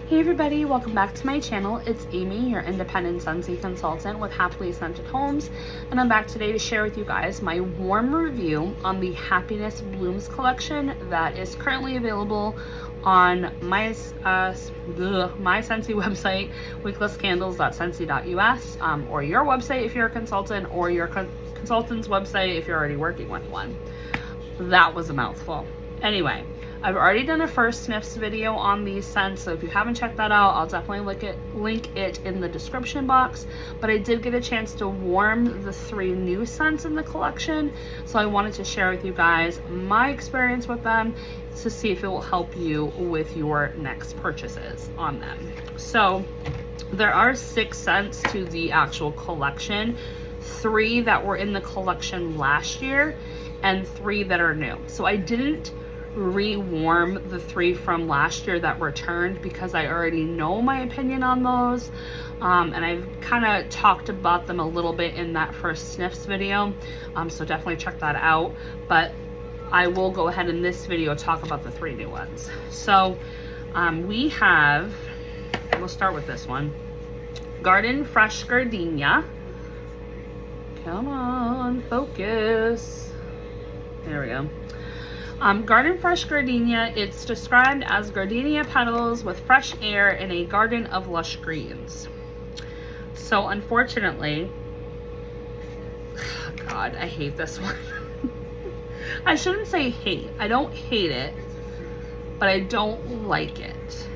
Hey everybody, welcome back to my channel. It's Amy, your independent Scentsy consultant with Happily Scented Homes, and I'm back today to share with you guys my warm review on the Happiness Blooms collection that is currently available on my Scentsy website, wicklesscandles.scentsy.us, or your website if you're a consultant, or your consultant's website if you're already working with one. That was a mouthful. Anyway, I've already done a first sniffs video on these scents, so if you haven't checked that out, I'll definitely link it in the description box. But I did get a chance to warm the 3 new scents in the collection, so I wanted to share with you guys my experience with them to see if it will help you with your next purchases on them. So there are 6 scents to the actual collection, 3 that were in the collection last year and 3 that are new. So I didn't re-warm the 3 from last year that returned because I already know my opinion on those, and I've kind of talked about them a little bit in that first sniffs video, so definitely check that out. But I will go ahead in this video talk about the 3 new ones. So we'll start with this one, Garden Fresh Gardenia. Come on, focus. There we go. Garden Fresh Gardenia, it's described as gardenia petals with fresh air in a garden of lush greens. So unfortunately, God, I hate this one. I shouldn't say hate. I don't hate it, but I don't like it.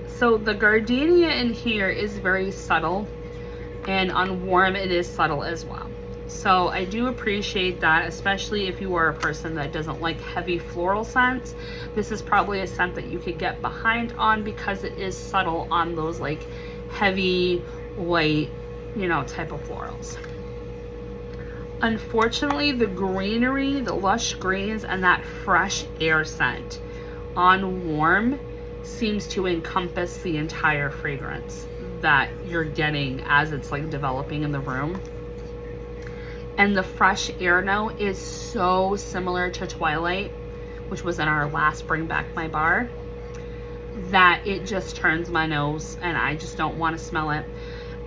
So the gardenia in here is very subtle, and on warm it is subtle as well. So I do appreciate that, especially if you are a person that doesn't like heavy floral scents. This is probably a scent that you could get behind on because it is subtle on those like heavy, light, type of florals. Unfortunately, the greenery, the lush greens, and that fresh air scent on warm seems to encompass the entire fragrance that you're getting as it's like developing in the room. And the fresh air note is so similar to Twilight, which was in our last Bring Back My Bar, that it just turns my nose and I just don't want to smell it.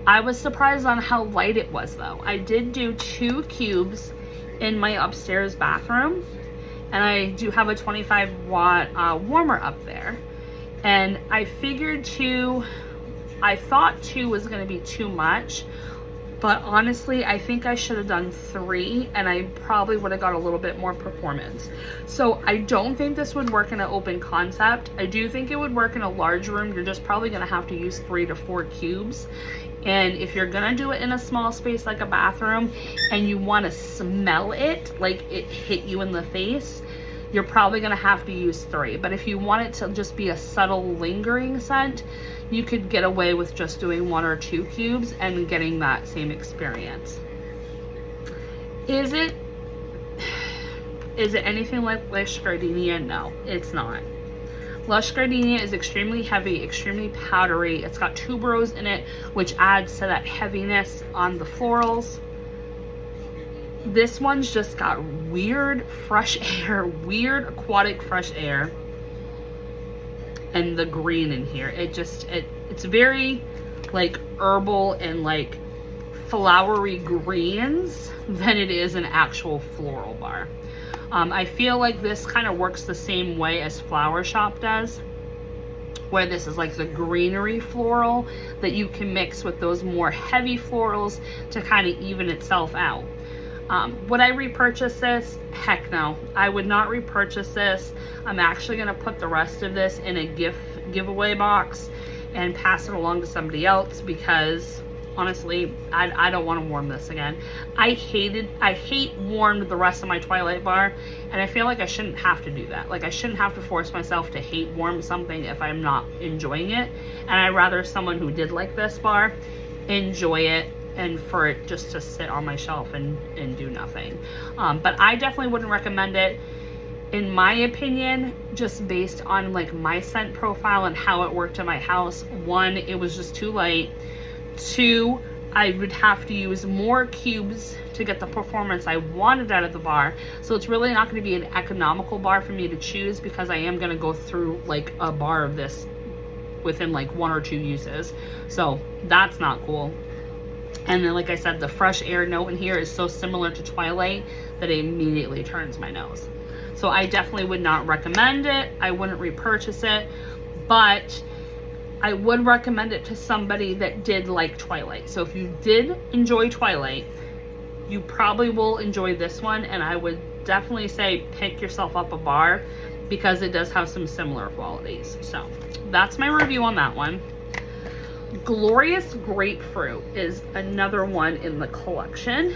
I was surprised on how light it was though. I did do 2 cubes in my upstairs bathroom, and I do have a 25-watt warmer up there. And I thought 2 was going to be too much. But honestly, I think I should have done 3, and I probably would have got a little bit more performance. So I don't think this would work in an open concept. I do think it would work in a large room. You're just probably gonna have to use 3 to 4 cubes. And if you're gonna do it in a small space like a bathroom and you wanna smell it, like it hit you in the face, you're probably gonna have to use 3. But if you want it to just be a subtle lingering scent, you could get away with just doing 1 or 2 cubes and getting that same experience. Is it anything like Lush Gardenia? No, it's not. Lush Gardenia is extremely heavy, extremely powdery. It's got tuberose in it, which adds to that heaviness on the florals. This one's just got weird fresh air, weird aquatic fresh air, and the green in here. It's very like herbal and like flowery greens than it is an actual floral bar. I feel like this kind of works the same way as Flower Shop does, where this is like the greenery floral that you can mix with those more heavy florals to kind of even itself out. Would I repurchase this? Heck no. I would not repurchase this. I'm actually going to put the rest of this in a giveaway box and pass it along to somebody else because honestly, I don't want to warm this again. I hate warmed the rest of my Twilight bar, and I feel like I shouldn't have to do that. Like I shouldn't have to force myself to hate warm something if I'm not enjoying it. And I'd rather someone who did like this bar enjoy it and for it just to sit on my shelf and do nothing. But I definitely wouldn't recommend it. In my opinion, just based on like my scent profile and how it worked in my house, 1, it was just too light. 2, I would have to use more cubes to get the performance I wanted out of the bar. So it's really not going to be an economical bar for me to choose because I am going to go through like a bar of this within like 1 or 2 uses. So that's not cool. And then, like I said, the fresh air note in here is so similar to Twilight that it immediately turns my nose. So I definitely would not recommend it. I wouldn't repurchase it, but I would recommend it to somebody that did like Twilight. So if you did enjoy Twilight, you probably will enjoy this one, and I would definitely say pick yourself up a bar because it does have some similar qualities. So that's my review on that one. Glorious Grapefruit is another one in the collection,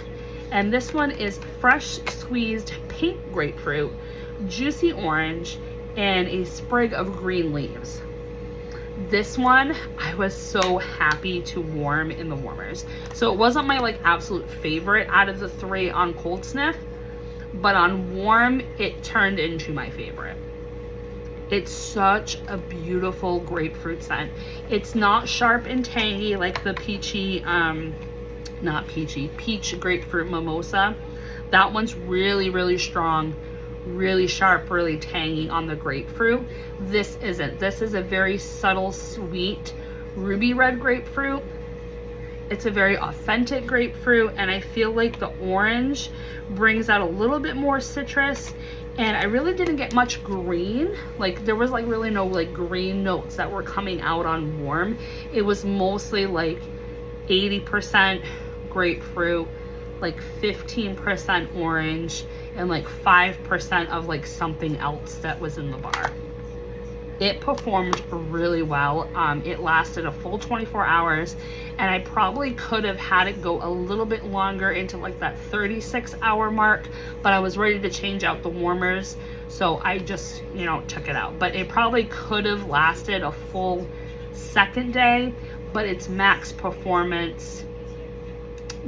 and this one is fresh squeezed pink grapefruit, juicy orange, and a sprig of green leaves. This one I was so happy to warm in the warmers. So it wasn't my like absolute favorite out of the 3 on cold sniff, but on warm it turned into my favorite. It's such a beautiful grapefruit scent. It's not sharp and tangy like the peach grapefruit mimosa. That one's really, really strong, really sharp, really tangy on the grapefruit. This isn't. This is a very subtle, sweet, ruby red grapefruit. It's a very authentic grapefruit, and I feel like the orange brings out a little bit more citrus, and I really didn't get much green. Like there was like really no like green notes that were coming out on warm. It was mostly like 80% grapefruit, like 15% orange, and like 5% of like something else that was in the bar. It performed really well. It lasted a full 24 hours, and I probably could have had it go a little bit longer into like that 36-hour mark, but I was ready to change out the warmers, so I just, you know, took it out. But it probably could have lasted a full second day, but its max performance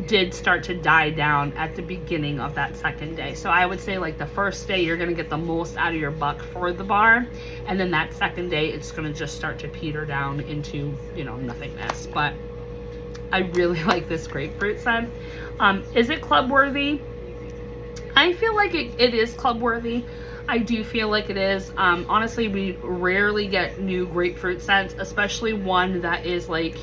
did start to die down at the beginning of that second day. So I would say like the first day you're gonna get the most out of your buck for the bar, and then that second day it's gonna just start to peter down into, you know, nothingness. But I really like this grapefruit scent. Is it club worthy? I feel like it is club worthy. I do feel like it is. Honestly, we rarely get new grapefruit scents, especially one that is like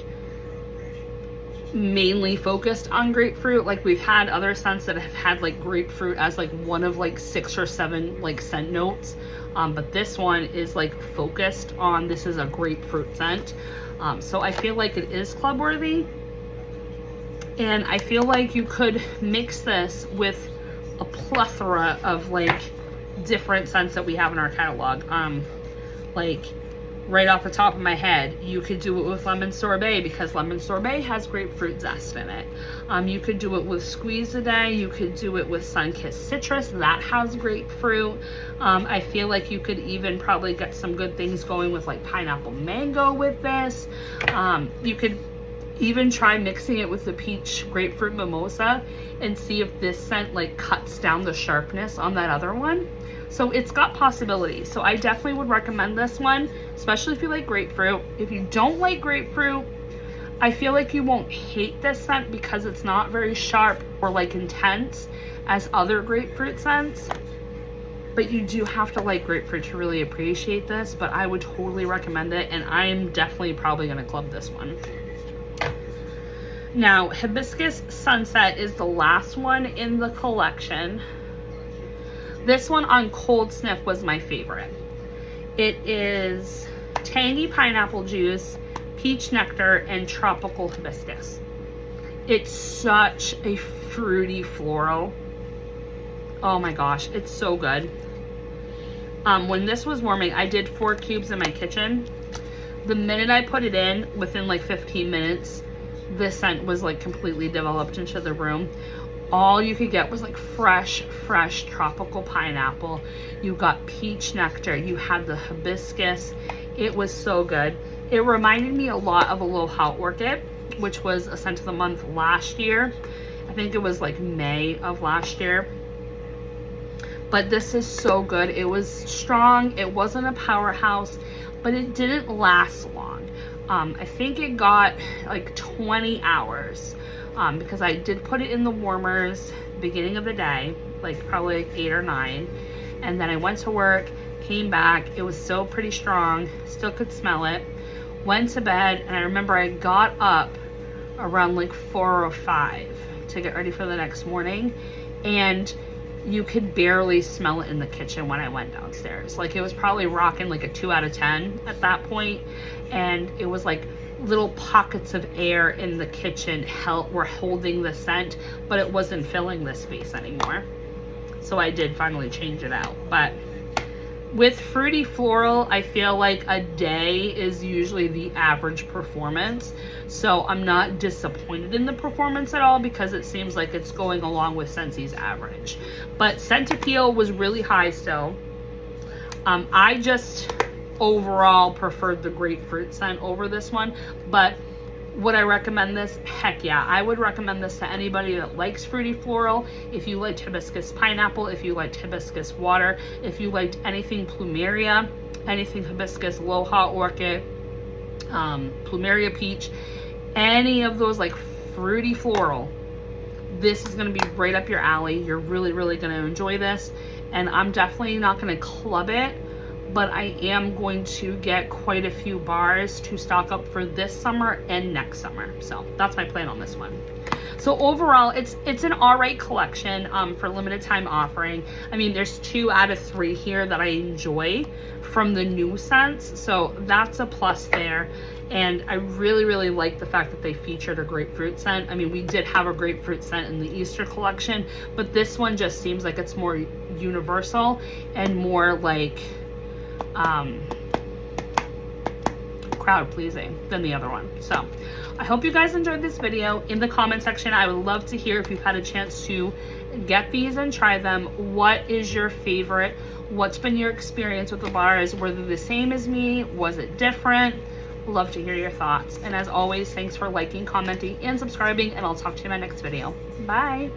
mainly focused on grapefruit. Like we've had other scents that have had like grapefruit as like one of like 6 or 7 like scent notes, but this one is like focused on, this is a grapefruit scent. So I feel like it is club worthy, and I feel like you could mix this with a plethora of like different scents that we have in our catalog. Like right off the top of my head, you could do it with lemon sorbet because lemon sorbet has grapefruit zest in it. You could do it with squeeze a day. You could do it with sun-kissed citrus that has grapefruit. I feel like you could even probably get some good things going with like pineapple mango with this. You could even try mixing it with the peach grapefruit mimosa and see if this scent like cuts down the sharpness on that other one. So it's got possibilities. So I definitely would recommend this one, especially if you like grapefruit. If you don't like grapefruit, I feel like you won't hate this scent because it's not very sharp or like intense as other grapefruit scents. But you do have to like grapefruit to really appreciate this. But I would totally recommend it, and I'm definitely probably gonna club this one. Now, Hibiscus Sunset is the last one in the collection. This one on cold sniff was my favorite. It is tangy pineapple juice, peach nectar, and tropical hibiscus. It's such a fruity floral. Oh my gosh, it's so good. When this was warming, I did 4 cubes in my kitchen. The minute I put it in, within like 15 minutes, this scent was like completely developed into the room. All you could get was like fresh tropical pineapple. You got peach nectar. You had the hibiscus. It was so good. It reminded me a lot of Aloha Orchid, which was a scent of the month last year. I think it was like May of last year. But this is so good. It was strong. It wasn't a powerhouse, but it didn't last long. I think it got like 20 hours. Because I did put it in the warmers beginning of the day, like probably like 8 or 9, and then I went to work, came back. It was still pretty strong, still could smell it. went to bed, and I remember I got up around like 4 or 5 to get ready for the next morning, and you could barely smell it in the kitchen when I went downstairs. Like, it was probably rocking like a 2 out of 10 at that point, and it was like little pockets of air in the kitchen were holding the scent, but it wasn't filling the space anymore. So I did finally change it out. But with Fruity Floral, I feel like a day is usually the average performance. So I'm not disappointed in the performance at all, because it seems like it's going along with Scentsy's average. But scent appeal was really high still. I just overall preferred the grapefruit scent over this one. But would I recommend this? Heck yeah. I would recommend this to anybody that likes Fruity Floral. If you liked Hibiscus Pineapple, if you liked Hibiscus Water, if you liked anything Plumeria, anything Hibiscus Aloha Orchid, Plumeria Peach, any of those like Fruity Floral, this is going to be right up your alley. You're really, really going to enjoy this. And I'm definitely not going to club it, but I am going to get quite a few bars to stock up for this summer and next summer. So that's my plan on this one. So overall, it's an alright collection for limited time offering. I mean, there's 2 out of 3 here that I enjoy from the new scents, so that's a plus there. And I really, really like the fact that they featured a grapefruit scent. I mean, we did have a grapefruit scent in the Easter collection, but this one just seems like it's more universal and more like crowd pleasing than the other one. So I hope you guys enjoyed this video. In the comment section, I would love to hear if you've had a chance to get these and try them. What is your favorite? What's been your experience with the bars? Were they the same as me? Was it different? Love to hear your thoughts. And as always, thanks for liking, commenting, and subscribing, and I'll talk to you in my next video. Bye.